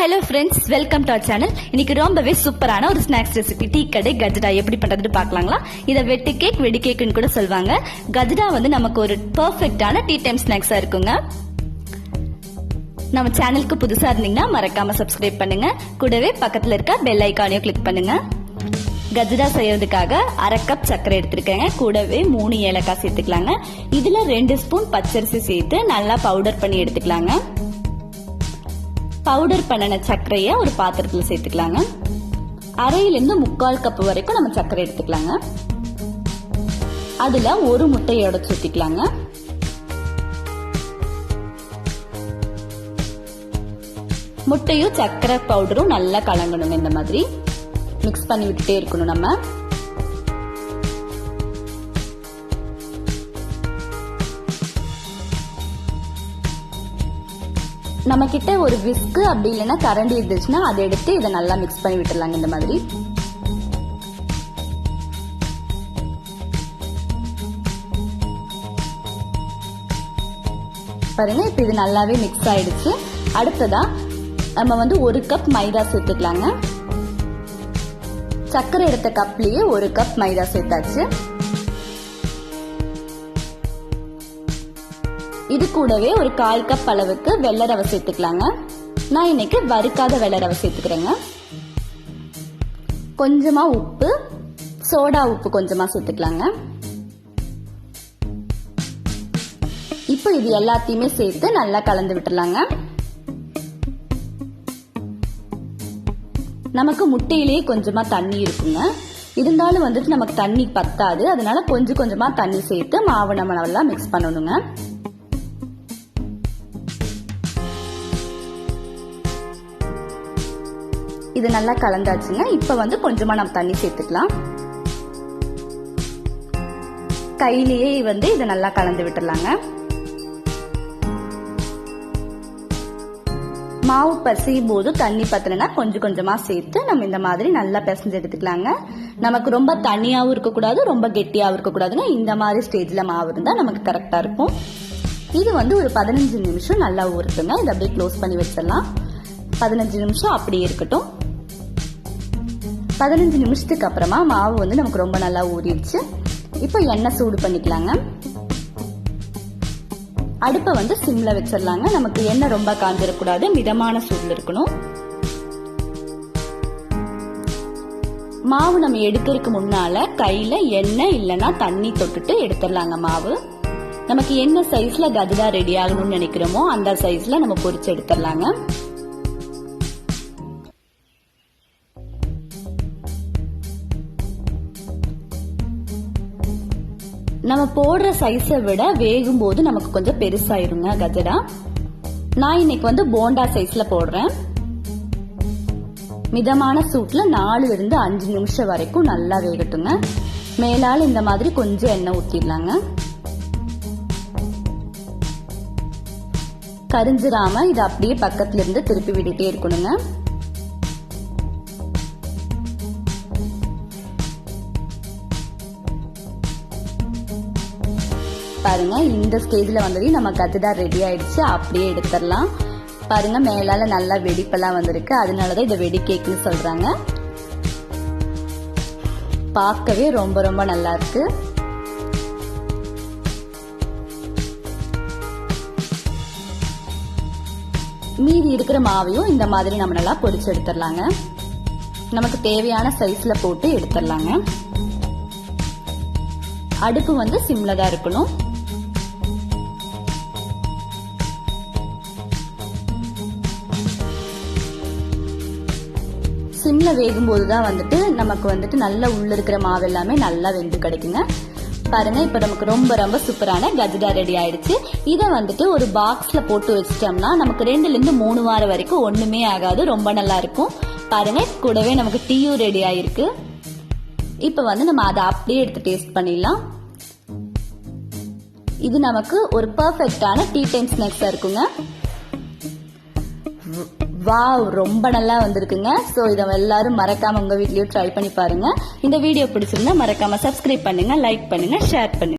Hello friends, welcome to our channel. இன்னைக்கு ரொம்பவே சூப்பரான ஒரு ஸ்நாக்ஸ் ரெசிபி டீ கடை கஜ்டா எப்படி பண்றதுன்னு பார்க்கலாங்களா. இதை வெட்டி கேக் வெடி கேக்குன்னு கூட சொல்லுவாங்க. கஜ்டா வந்து நமக்கு ஒரு பெர்ஃபெக்டான டீ டைம் ஸ்நாக்ஸா இருக்குங்க. நம்ம சேனலுக்கு புதுசா இருந்தீங்கன்னா மறக்காம சப்ஸ்கிரைப் பண்ணுங்க. கூடவே பக்கத்துல இருக்க பெல் ஐக்கானையும் கிளிக் பண்ணுங்க. கஜ்டா செய்யறதுக்காக அரை கப் சர்க்கரை எடுத்திருக்கேங்க. கூடவே 3 ஏலக்காய் சேர்த்துக்கலாங்க. இதுல 2 ஸ்பூன் பச்சரிசி சேர்த்து நல்லா பவுடர் பண்ணி எடுத்துக்கலாங்க. பவுடர் பண்ணின சர்க்கரையை ஒரு பாத்திரத்துல சேர்த்துக்கலாங்க. அரையிலிருந்து 3/4 கப் வரைக்கும் நம்ம சர்க்கரை எடுத்துக்கலாங்க. அதுல ஒரு முட்டையை உடைச்சு ஊத்திக்கலாங்க. முட்டையும் சர்க்கரை பவுடரும் நல்லா கலங்கணும். இந்த மாதிரி மிக்ஸ் பண்ணி விட்டுட்டே இருக்கணும். நம்ம கிட்ட ஒரு விஸ்க் அப்படி இல்லைன்னா கரண்டி இருந்துச்சுன்னா அதை எடுத்து இதை நல்லா மிக்ஸ் பண்ணி விட்டுடலாங்க. இந்த மாதிரி பாருங்க, இப்ப இது நல்லாவே மிக்ஸ் ஆயிடுச்சு. அடுத்ததா நம்ம வந்து 1 கப் மைதா சேர்த்துக்கலாங்க. சர்க்கரை எடுத்த கப்லயே 1 கப் மைதா சேர்த்தாச்சு. இது கூடவே ஒரு 1/4 கப் அளவுக்கு வெள்ளை ரவை சேர்த்துக்கலாங்க. நான் இன்னைக்கு வறுக்காத வெள்ளை ரவை சேர்த்துக்கிறேங்க. கொஞ்சமா உப்பு, சோடா உப்பு கொஞ்சமா சேர்த்துக்கலாங்க. இப்போ இது எல்லாத்தையுமே சேர்த்து நல்லா கலந்து விட்டுலாங்க. நமக்கு முட்டையிலேயே கொஞ்சமா தண்ணி இருக்குங்க. இருந்தாலும் வந்துட்டு நமக்கு தண்ணி பத்தாது. அதனால கொஞ்சம் கொஞ்சமா தண்ணி சேர்த்து மாவு நம்ம நல்லா மிக்ஸ் பண்ணணுங்க. இது நல்லா கலந்தாச்சுங்க. இப்ப வந்து கொஞ்சமா நம்ம தண்ணி சேர்த்துக்கலாம். கையிலேயே வந்து இதை நல்லா கலந்து விட்டுலாங்க. மாவு பசையும் போது தண்ணி பத்தலைன்னா கொஞ்சம் கொஞ்சமா சேர்த்து நம்ம இந்த மாதிரி நல்லா பிசைஞ்சு எடுத்துக்கலாங்க. நமக்கு ரொம்ப தண்ணியாவும் இருக்கக்கூடாது, ரொம்ப கெட்டியாவும் இருக்கக்கூடாதுங்க. இந்த மாதிரி ஸ்டேஜ்ல மாவு இருந்தா நமக்கு கரெக்டா இருக்கும். இது வந்து ஒரு 15 நிமிஷம் நல்லா ஊறுதுங்க. இதை அப்படியே க்ளோஸ் பண்ணி வச்சிடலாம். 15 நிமிஷம் அப்படியே இருக்கட்டும். 15 நிமிஷத்துக்கு அப்புறமா மாவு வந்து நமக்கு ரொம்ப நல்லா ஊறிடுச்சு. இப்போ எண்ணெய் சூடு பண்ணிக்கலாங்க. அடுப்பை வந்து சிம்ல வச்சிடலாங்க. நமக்கு எண்ணெய் ரொம்ப காஞ்சிடக்கூடாது, மிதமான சூடுல இருக்கணும். மாவு நம்ம எடுக்கிறதுக்கு முன்னால கையில எண்ணெய் இல்லைன்னா தண்ணி தொட்டுட்டு எடுத்துடலாங்க. மாவு நமக்கு என்ன சைஸ்ல கஜ்டா ரெடி ஆகணும்னு நினைக்கிறோமோ அந்த சைஸ்ல நம்ம பொரிச்சு எடுத்துடலாங்க. நம்ம போடுற சைஸை விட வேகும் போது நமக்கு கொஞ்சம் பெருசாயிருங்க கஜ்டா. நான் இன்னைக்கு வந்து போண்டா சைஸ்ல போடுறேன். மிதமான சூட்ல 4 இருந்து 5 நிமிஷம் வரைக்கும் நல்லா வேகட்டுங்க. மேலால இந்த மாதிரி கொஞ்சம் எண்ணெய் ஊத்திடலாங்க. கரிஞ்சிராம இதை அப்படியே பக்கத்துல இருந்து திருப்பி விட்டுட்டே இருக்கணுங்க. பாருங்க, இந்த ஸ்டேஜ்ல வந்தது நம்ம கஜ்டா ரெடி ஆயிடுச்சு. அப்படியே எடுத்துடலாம். பாருங்க, மேலால நல்லா வெடிப்பெல்லாம் வந்திருக்கு. அதனாலதான் இதை வெடி கேக்குன்னு சொல்றாங்க. பார்க்கவே ரொம்ப ரொம்ப நல்லா இருக்கு. மீதி இருக்கிற மாவையும் இந்த மாதிரி நம்ம நல்லா பொரிச்சு எடுத்துடலாங்க. நமக்கு தேவையான சைஸ்ல போட்டு எடுத்துடலாங்க. அடுப்பு வந்து சிம்ல தான் இருக்கணும். சிம்ல வேகும் போதுதான் வந்துட்டு நமக்கு வந்துட்டு நல்லா உள்ள இருக்கிற மாவு எல்லாமே நல்லா வெந்து கிடைக்குங்க. பாருங்க, இப்ப நமக்கு ரொம்ப ரொம்ப சூப்பரான கஜ்டா ரெடி ஆயிடுச்சு. இதை வந்துட்டு ஒரு பாக்ஸ்ல போட்டு வச்சிட்டோம்னா நமக்கு 2 இருந்து 3 வாரம் வரைக்கும் ஒண்ணுமே ஆகாது. ரொம்ப நல்லா இருக்கும். பாருங்க, கூடவே நமக்கு டீயும் ரெடி ஆயிருக்கு. இப்ப வந்து நம்ம அதை அப்படியே எடுத்து டேஸ்ட் பண்ணிடலாம். இது நமக்கு ஒரு பெர்ஃபெக்டான டீ டைம் ஸ்நாக்ஸா இருக்குங்க. வாவ், ரொம்ப நல்லா வந்திருக்குங்க. சோ இதை எல்லாரும் மறக்காம உங்க வீட்லயும் ட்ரை பண்ணி பாருங்க. இந்த வீடியோ பிடிச்சிருந்தா மறக்காம சப்ஸ்கிரைப் பண்ணுங்க, லைக் பண்ணுங்க, ஷேர் பண்ணுங்க.